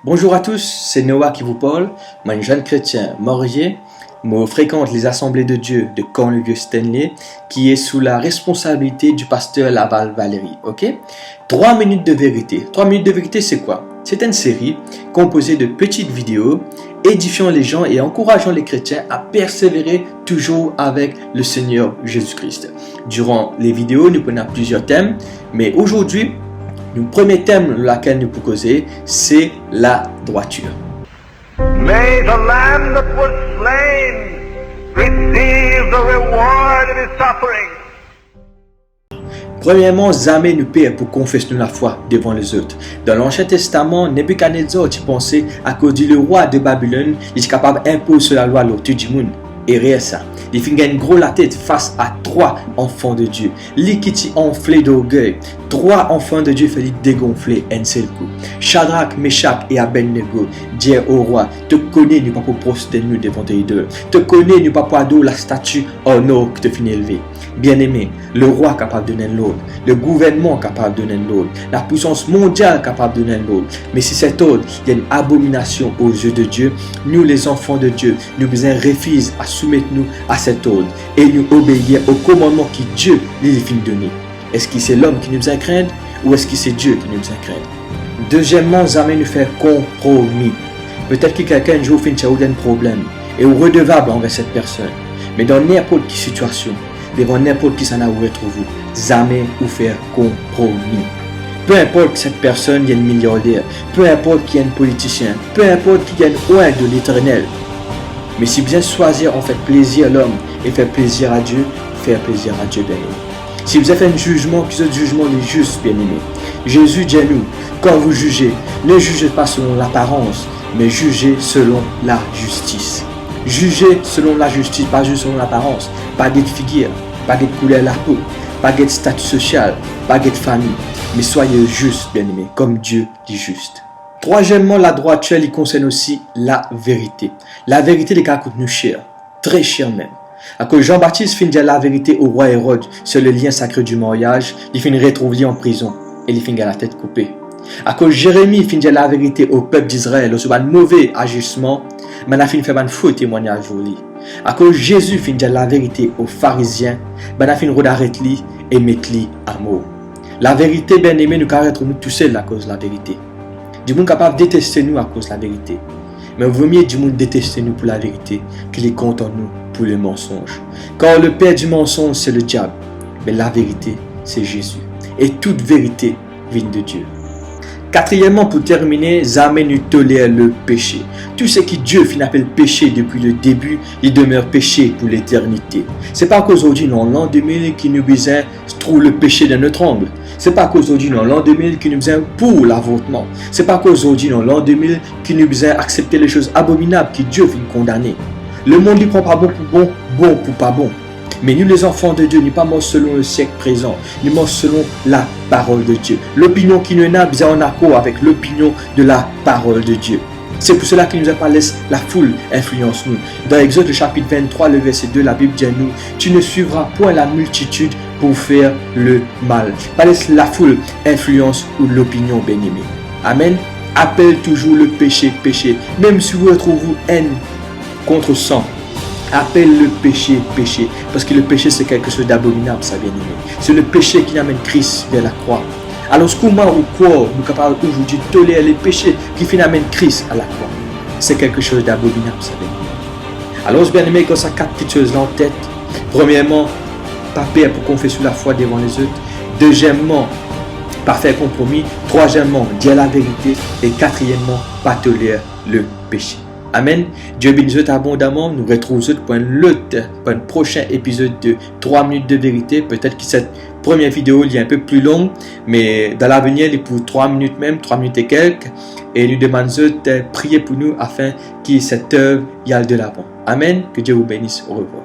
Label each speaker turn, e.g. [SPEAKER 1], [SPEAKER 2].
[SPEAKER 1] Bonjour à tous, c'est Noah qui vous parle. Moi, un jeune chrétien marié. Je fréquente les assemblées de Dieu de Caen-le-Vieux-Stanley, qui est sous la responsabilité du pasteur Laval Valérie. Ok? 3 minutes de vérité. 3 minutes de vérité, c'est quoi? C'est une série composée de petites vidéos édifiant les gens et encourageant les chrétiens à persévérer toujours avec le Seigneur Jésus-Christ. Durant les vidéos, nous prenons plusieurs thèmes, mais aujourd'hui, le premier thème lequel nous pouvons causer, c'est la droiture.
[SPEAKER 2] May the Lamb that was slain receive the reward of his suffering.
[SPEAKER 1] Premièrement, jamais nous père pour confesser la foi devant les autres. Dans l'Ancien Testament, Nebuchadnezzar, tu pensais, à cause du roi de Babylone, il est capable d'imposer la loi à l'autre du monde. Et rien ça. Il fait une grosse la tête face à 3 enfants de Dieu. Lui qui enflé d'orgueil. 3 enfants de Dieu fait dégonfler un seul coup. Shadrach, Meshach et Abednego dit au roi, te connais, nous pas pour prosterner nous devant tes idoles. Te connais, nous pas pour adorer la statue en or que te finis élevé. Bien-aimé, le roi capable de donner l'ordre, le gouvernement capable de donner l'ordre, la puissance mondiale capable de donner l'ordre. Mais si cet ordre est une abomination aux yeux de Dieu, nous les enfants de Dieu, nous besoin refusons à soumettre nous à cet ordre et nous obéir au commandement que Dieu lui a donné. Est-ce que c'est l'homme qui nous a craindre ou est-ce que c'est Dieu qui nous a craindre? Deuxièmement, jamais nous faire compromis. Peut-être que quelqu'un un jour fait un problème et est redevable envers cette personne. Mais dans n'importe quelle situation, devant n'importe qui s'en a retrouvé, jamais ou faire compromis. Peu importe que cette personne est un milliardaire, peu importe qu'il y a un politicien, peu importe qu'il y a un roi de l'éternel. Mais si bien choisir en fait plaisir à l'homme et faire plaisir à Dieu, faire plaisir à Dieu bien-aimé. Si vous avez fait un jugement, que ce jugement est juste, bien-aimé. Jésus dit à nous, quand vous jugez, ne jugez pas selon l'apparence, mais jugez selon la justice. Jugez selon la justice, pas juste selon l'apparence, pas de figure, pas de couleur de la peau, pas de statut social, pas de famille, mais soyez juste, bien-aimé, comme Dieu dit juste. Troisièmement, la droiture, il concerne aussi la vérité. La vérité, les gars, coûte nous cher, très cher même. À cause Jean-Baptiste finit dire la vérité au roi Hérode sur le lien sacré du mariage, il finit retrouver en prison et il finit à la tête coupée. À cause Jérémie finit dire la vérité au peuple d'Israël sur un mauvais agissement, mais il a fini faire un faux témoignage pour lui. À cause Jésus finit dire la vérité aux pharisiens, il a fini d'arrêter lui et mettre lui à mort. La vérité, bien aimé, nous caractérisons nous tous seuls à cause de la vérité. Du monde capable de détester nous à cause de la vérité. Mais il vaut mieux du monde détester nous pour la vérité qu'il est content nous pour le mensonge. Car le père du mensonge, c'est le diable. Mais la vérité, c'est Jésus. Et toute vérité vient de Dieu. Quatrièmement, pour terminer, jamais nous tolère le péché. Tout ce qui Dieu appelle péché depuis le début, il demeure péché pour l'éternité. C'est pas qu'aujourd'hui, non, l'an 2000, qui nous besoin trouve le péché dans notre angle. C'est pas qu'aujourd'hui, non, l'an 2000, qui nous besoin pour l'avortement. C'est pas qu'aujourd'hui, non, l'an 2000, qui nous besoin accepter les choses abominables que Dieu vient condamner. Le monde ne prend pas bon pour bon, bon pour pas bon. Mais nous, les enfants de Dieu, nous ne sommes pas morts selon le siècle présent. Nous sommes morts selon la parole de Dieu. L'opinion qui nous a bien en accord avec l'opinion de la parole de Dieu. C'est pour cela qu'il nous a pas laissé la foule influence nous. Dans Exode le chapitre 23, le verset 2, la Bible dit à nous, tu ne suivras point la multitude pour faire le mal. Pas laisser la foule influence ou l'opinion bien-aimée. Amen. Appelle toujours le péché, péché. Même si vous retrouvez haine contre sang. Appelle le péché, péché. Parce que le péché, c'est quelque chose d'abominable, ça, bien-aimé. C'est le péché qui amène Christ vers la croix. Alors, comment ou quoi nous sommes capables aujourd'hui de tolérer les péchés qui amènent Christ à la croix? C'est quelque chose d'abominable, ça, bien-aimé. Alors, bien-aimé, quand ça 4 petites choses là en tête. Premièrement, pas peur pour confesser la foi devant les autres. Deuxièmement, pas faire compromis. Troisièmement, dire la vérité. Et quatrièmement, pas tolérer le péché. Amen. Dieu bénisse abondamment. Nous retrouvons pour un prochain épisode de 3 minutes de vérité. Peut-être que cette première vidéo est un peu plus longue, mais dans l'avenir, il est pour 3 minutes même, 3 minutes et quelques. Et nous demandons de prier pour nous afin que cette œuvre y aille de l'avant. Amen. Que Dieu vous bénisse. Au revoir.